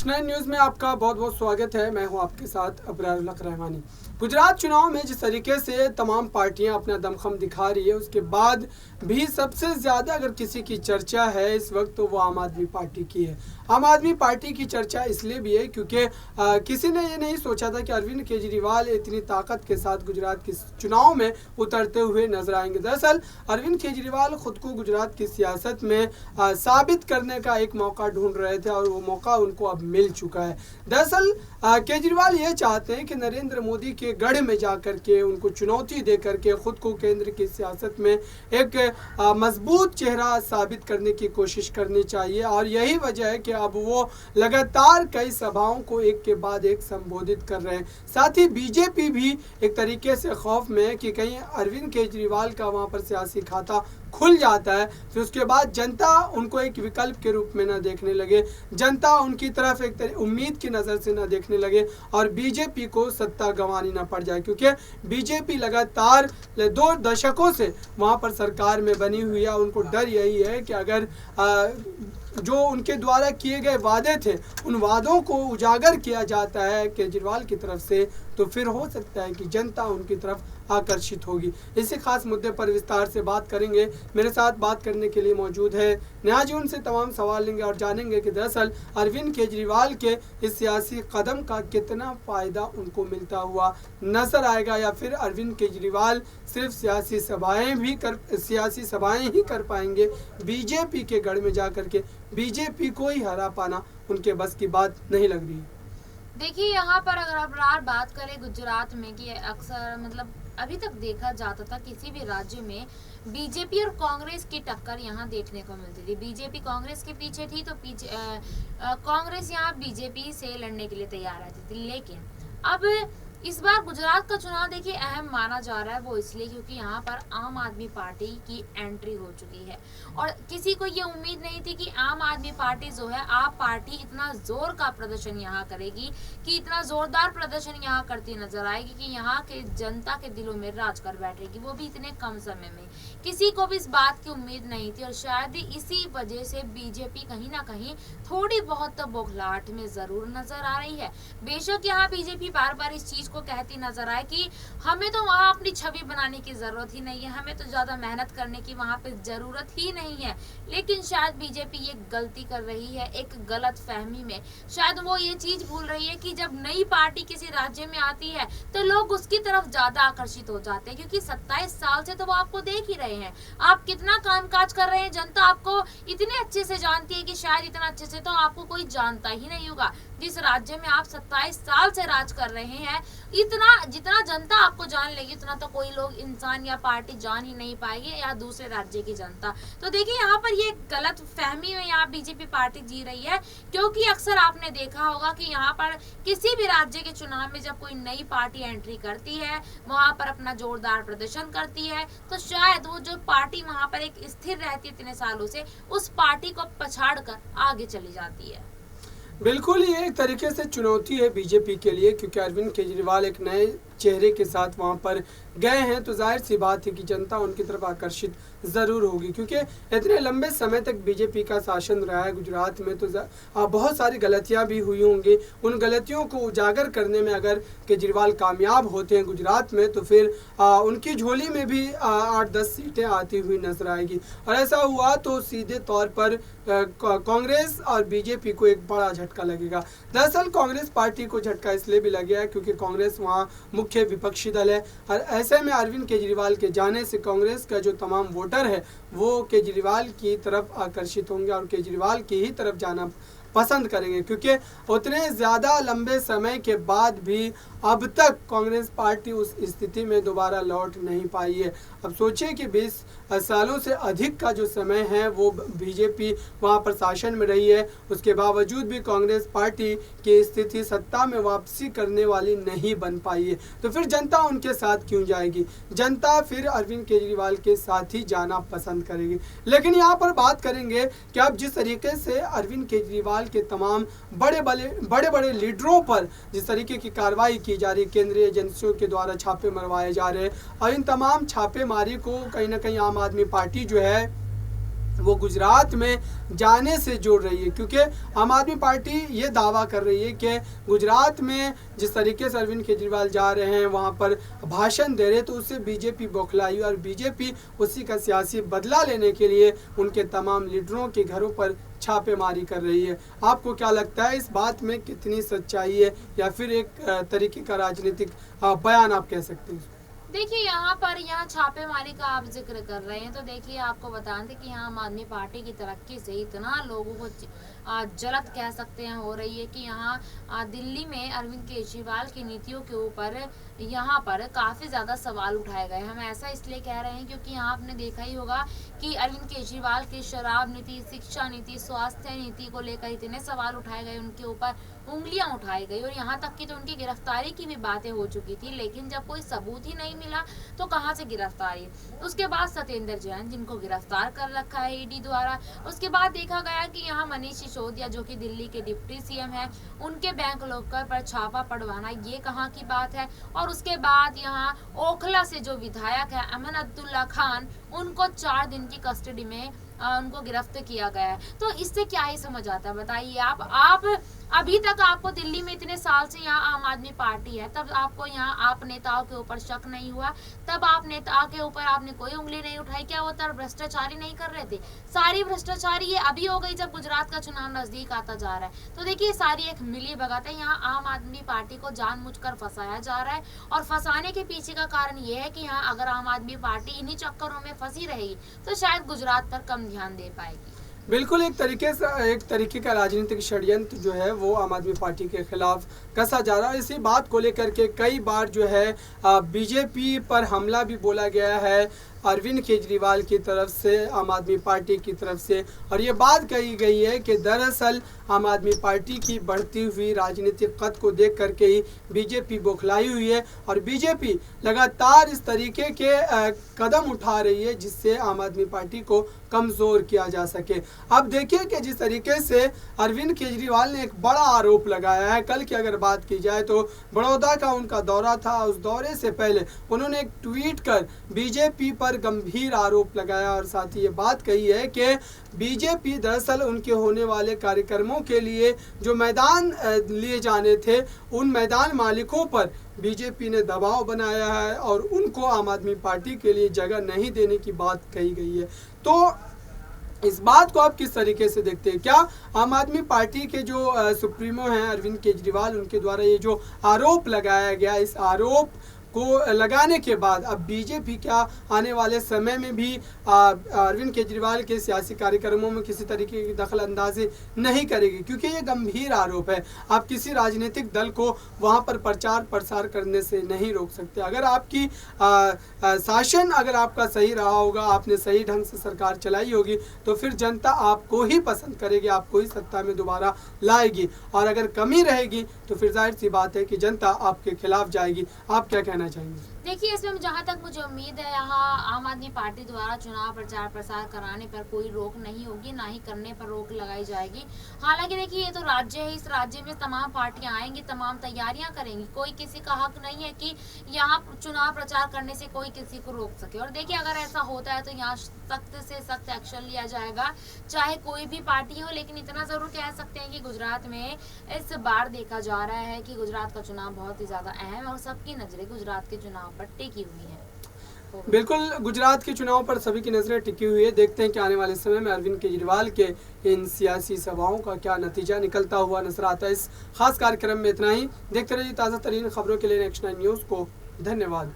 X9 news में आपका बहुत बहुत स्वागत है। मैं हूं आपके साथ अब्रार उल-हक रहमानी। गुजरात चुनाव में जिस तरीके से तमाम पार्टियां अपना दमखम दिखा रही है, उसके बाद भी सबसे ज़्यादा अगर किसी की चर्चा है इस वक्त तो वो आम आदमी पार्टी की है। आम आदमी पार्टी की चर्चा इसलिए भी है क्योंकि किसी ने ये नहीं सोचा था कि अरविंद केजरीवाल इतनी ताकत के साथ गुजरात के चुनाव में उतरते हुए नजर आएंगे। दरअसल अरविंद केजरीवाल खुद को गुजरात की सियासत में साबित करने का एक मौका ढूंढ रहे थे और वो मौका उनको अब मिल चुका है। दरअसल केजरीवाल ये चाहते हैं कि नरेंद्र मोदी के गढ़ में जाकर के उनको चुनौती दे करके खुद को केंद्र की सियासत में एक मजबूत चेहरा साबित करने की कोशिश करनी चाहिए और यही वजह है कि अब वो लगातार कई सभाओं को एक के बाद एक संबोधित कर रहे हैं। साथ ही बीजेपी भी एक तरीके से खौफ में है कि कहीं अरविंद केजरीवाल का वहाँ पर सियासी खाता खुल जाता है, फिर उसके बाद जनता उनको एक विकल्प के रूप में न देखने लगे, जनता उनकी तरफ एक उम्मीद की नज़र से न देखने लगे और बीजेपी को सत्ता गंवानी न पड़ जाए, क्योंकि बीजेपी लगातार 2 दशकों से वहाँ पर सरकार में बनी हुई है। उनको डर यही है कि अगर जो उनके द्वारा किए गए वादे थे उन वादों को उजागर किया जाता है केजरीवाल की तरफ से, तो फिर हो सकता है कि जनता उनकी तरफ आकर्षित होगी। इसी खास मुद्दे पर विस्तार से बात करेंगे। मेरे साथ बात करने के लिए मौजूद है नेहा जी। उनसे तमाम सवाल लेंगे और जानेंगे कि दरअसल अरविंद केजरीवाल के इस सियासी कदम का कितना फ़ायदा उनको मिलता हुआ नजर आएगा, या फिर अरविंद केजरीवाल सिर्फ सियासी सभाएं ही कर पाएंगे, बीजेपी के गढ़ में जाकर के बीजेपी को ही हरा पाना उनके बस की बात नहीं लग रही है। देखिए, यहाँ पर अगर आप बात करें गुजरात में कि अक्सर अभी तक देखा जाता था किसी भी राज्य में बीजेपी और कांग्रेस की टक्कर यहाँ देखने को मिलती थी। बीजेपी कांग्रेस के पीछे थी तो कांग्रेस यहाँ बीजेपी से लड़ने के लिए तैयार रहती थी। लेकिन अब इस बार गुजरात का चुनाव देखिए अहम माना जा रहा है, वो इसलिए क्योंकि यहाँ पर आम आदमी पार्टी की एंट्री हो चुकी है और किसी को ये उम्मीद नहीं थी कि आम आदमी पार्टी जो है आप पार्टी इतना जोर का प्रदर्शन यहाँ करेगी, कि इतना जोरदार प्रदर्शन यहाँ करती नजर आएगी कि यहाँ के जनता के दिलों में राज कर बैठेगी, वो भी इतने कम समय में। किसी को भी इस बात की उम्मीद नहीं थी और शायद इसी वजह से बीजेपी कहीं ना कहीं थोड़ी बहुत तो बौखलाहट में जरूर नजर आ रही है। बेशक यहाँ बीजेपी बार बार इस चीज को कहती नजर आए कि हमें तो वहाँ अपनी छवि बनाने की जरूरत ही नहीं है, हमें तो ज्यादा मेहनत करने की वहाँ पे जरूरत ही नहीं है। लेकिन शायद बीजेपी ये गलती कर रही है, एक गलत फहमी में। शायद वो ये चीज भूल रही है कि जब नई पार्टी किसी राज्य में आती है तो लोग उसकी तरफ ज्यादा आकर्षित हो जाते हैं, क्योंकि 27 साल से तो वो आपको देख ही रहे हैं, आप कितना कामकाज कर रहे हैं। जनता आपको इतने अच्छे से जानती है कि शायद इतना अच्छे से तो आपको कोई जानता ही नहीं होगा। जिस राज्य में आप 27 साल से राज कर रहे हैं, इतना जितना जनता आपको जान लेगी उतना तो कोई लोग इंसान या पार्टी जान ही नहीं पाएगी, या दूसरे राज्य की जनता। तो देखिए यहाँ पर ये गलत फहमी में यहाँ बीजेपी पार्टी जी रही है, क्योंकि अक्सर आपने देखा होगा कि यहाँ पर किसी भी राज्य के चुनाव में जब कोई नई पार्टी एंट्री करती है, वहां पर अपना जोरदार प्रदर्शन करती है, तो शायद वो जो पार्टी वहां पर एक स्थिर रहती है इतने सालों से, उस पार्टी को पछाड़ कर आगे चली जाती है। बिल्कुल, ये एक तरीके से चुनौती है बीजेपी के लिए, क्योंकि अरविंद केजरीवाल एक नए चेहरे के साथ वहाँ पर गए हैं, तो जाहिर सी बात है कि जनता उनकी तरफ आकर्षित ज़रूर होगी। क्योंकि इतने लंबे समय तक बीजेपी का शासन रहा है गुजरात में, तो बहुत सारी गलतियाँ भी हुई होंगी। उन गलतियों को उजागर करने में अगर केजरीवाल कामयाब होते हैं गुजरात में, तो फिर उनकी झोली में भी 8-10 सीटें आती हुई नजर आएगी। और ऐसा हुआ तो सीधे तौर पर कांग्रेस और बीजेपी को एक बड़ा झटका लगेगा। दरअसल कांग्रेस पार्टी को झटका इसलिए भी लगेगा क्योंकि कांग्रेस वहाँ मुख्य विपक्षी दल है, और ऐसे में अरविंद केजरीवाल के जाने से कांग्रेस का जो तमाम वोटर है वो केजरीवाल की तरफ आकर्षित होंगे और केजरीवाल की ही तरफ जाना पसंद करेंगे, क्योंकि उतने ज़्यादा लंबे समय के बाद भी अब तक कांग्रेस पार्टी उस स्थिति में दोबारा लौट नहीं पाई है। अब सोचिए कि 20 सालों से अधिक का जो समय है वो बीजेपी वहाँ पर शासन में रही है, उसके बावजूद भी कांग्रेस पार्टी की स्थिति सत्ता में वापसी करने वाली नहीं बन पाई है। तो फिर जनता उनके साथ क्यों जाएगी? जनता फिर अरविंद केजरीवाल के साथ ही जाना पसंद करेगी। लेकिन यहाँ पर बात करेंगे कि अब जिस तरीके से अरविंद केजरीवाल के तमाम बड़े बड़े लीडरों पर जिस तरीके की कार्रवाई की जा रही, केंद्रीय एजेंसियों के द्वारा छापे मरवाए जा रहे हैं, और इन तमाम छापेमारी को कहीं ना कहीं आम आदमी पार्टी जो है वो गुजरात में जाने से जोड़ रही है, क्योंकि आम आदमी पार्टी ये दावा कर रही है कि गुजरात में जिस तरीके से अरविंद केजरीवाल जा रहे हैं, वहाँ पर भाषण दे रहे हैं, तो उससे बीजेपी बौखलाई और बीजेपी उसी का सियासी बदला लेने के लिए उनके तमाम लीडरों के घरों पर छापेमारी कर रही है। आपको क्या लगता है इस बात में कितनी सच्चाई है, या फिर एक तरीके का राजनीतिक बयान आप कह सकते हैं? देखिए यहाँ छापेमारी का आप जिक्र कर रहे हैं, तो देखिए आपको बता दें कि यहाँ आम आदमी पार्टी की तरक्की से इतना लोगों को जलत कह सकते हैं हो रही है कि यहाँ दिल्ली में अरविंद केजरीवाल की नीतियों के ऊपर यहाँ पर काफ़ी ज़्यादा सवाल उठाए गए। हम ऐसा इसलिए कह रहे हैं क्योंकि यहाँ आपने देखा ही होगा कि अरविंद केजरीवाल की शराब नीति, शिक्षा नीति, स्वास्थ्य नीति को लेकर इतने सवाल उठाए गए, उनके ऊपर उंगलियां उठाई गई, और यहाँ तक कि तो उनकी गिरफ्तारी की भी बातें हो चुकी थी, लेकिन जब कोई सबूत ही नहीं मिला तो कहाँ से गिरफ्तारी। उसके बाद सत्येंद्र जैन जिनको गिरफ्तार कर रखा है ईडी द्वारा। उसके बाद देखा गया कि यहाँ मनीष सिसोदिया जो कि दिल्ली के डिप्टी सीएम है, उनके बैंक लॉकर पर छापा पड़वाना ये कहाँ की बात है। और उसके बाद यहाँ ओखला से जो विधायक है अमन अब्दुल्ला खान, उनको 4 दिन की कस्टडी में उनको गिरफ्तार किया गया है। तो इससे क्या ही समझ आता है बताइए आप अभी तक आपको दिल्ली में इतने साल से यहाँ आम आदमी पार्टी है, तब आपको यहाँ आप नेताओं के ऊपर शक नहीं हुआ, तब आप नेता के ऊपर आपने कोई उंगली नहीं उठाई। क्या वो तब भ्रष्टाचारी नहीं कर रहे थे? सारी भ्रष्टाचारी ये अभी हो गई जब गुजरात का चुनाव नजदीक आता जा रहा है। तो देखिए सारी एक मिली भगत है। यहाँ आम आदमी पार्टी को जानबूझकर फंसाया जा रहा है, और फंसाने के पीछे का कारण ये है कि यहाँ अगर आम आदमी पार्टी इन्हीं चक्करों में फंसी रहेगी तो शायद गुजरात पर कम ध्यान दे पाएगी। बिल्कुल एक तरीके का राजनीतिक षड्यंत्र जो है वो आम आदमी पार्टी के खिलाफ कसा जा रहा है। इसी बात को लेकर के कई बार जो है बीजेपी पर हमला भी बोला गया है अरविंद केजरीवाल की तरफ से, आम आदमी पार्टी की तरफ से, और ये बात कही गई है कि दरअसल आम आदमी पार्टी की बढ़ती हुई राजनीतिक कद को देख करके ही बीजेपी बौखलाई हुई है, और बीजेपी लगातार इस तरीके के कदम उठा रही है जिससे आम आदमी पार्टी को कमज़ोर किया जा सके। अब देखिए कि जिस तरीके से अरविंद केजरीवाल ने एक बड़ा आरोप लगाया है, कल की अगर बात की जाए तो बड़ौदा का उनका दौरा था, उस दौरे से पहले उन्होंने एक ट्वीट कर बीजेपी पर गंभीर आरोप लगाया, और साथ ही ये बात कही है कि बीजेपी दरअसल उनके होने वाले कार्यक्रमों के लिए जो मैदान लिए जाने थे, उन मैदान मालिकों पर बीजेपी ने दबाव बनाया है और उनको आम आदमी पार्टी के लिए जगह नहीं देने की बात कही गई है। तो इस बात को आप किस तरीके से देखते हैं? क्या आम आदमी पार्टी के जो सुप्रीमो हैं अरविंद केजरीवाल, उनके द्वारा ये जो आरोप लगाया गया, इस आरोप को लगाने के बाद अब बीजेपी क्या आने वाले समय में भी अरविंद केजरीवाल के सियासी कार्यक्रमों में किसी तरीके की दखल अंदाजी नहीं करेगी? क्योंकि ये गंभीर आरोप है, आप किसी राजनीतिक दल को वहाँ पर प्रचार प्रसार करने से नहीं रोक सकते। अगर आपकी शासन अगर आपका सही रहा होगा, आपने सही ढंग से सरकार चलाई होगी, तो फिर जनता आपको ही पसंद करेगी, आपको ही सत्ता में दोबारा लाएगी, और अगर कमी रहेगी तो फिर जाहिर सी बात है कि जनता आपके खिलाफ जाएगी। आप क्या कहना चाहेंगे? देखिए इसमें जहाँ तक मुझे उम्मीद है यहाँ आम आदमी पार्टी द्वारा चुनाव प्रचार प्रसार कराने पर कोई रोक नहीं होगी, ना ही करने पर रोक लगाई जाएगी। हालांकि देखिए ये तो राज्य है, इस राज्य में तमाम पार्टियां आएंगी, तमाम तैयारियां करेंगी, कोई किसी का हक नहीं है कि यहाँ चुनाव प्रचार करने से कोई किसी को रोक सके। और देखिए अगर ऐसा होता है तो यहाँ सख्त से सख्त एक्शन लिया जाएगा, चाहे कोई भी पार्टी हो। लेकिन इतना जरूर कह सकते हैं कि गुजरात में इस बार देखा जा रहा है कि गुजरात का चुनाव बहुत ही ज्यादा अहम है और सबकी नजरें गुजरात के चुनाव पर टिकी हुई है। बिल्कुल गुजरात के चुनाव पर सभी की नजरें टिकी हुई है। देखते हैं कि आने वाले समय में अरविंद केजरीवाल के इन सियासी सभाओं का क्या नतीजा निकलता हुआ नजर आता है। इस खास कार्यक्रम में इतना ही। देखते रहिए ताज़ा तरीन खबरों के लिए नेक्स्ट 9 न्यूज़ को। धन्यवाद।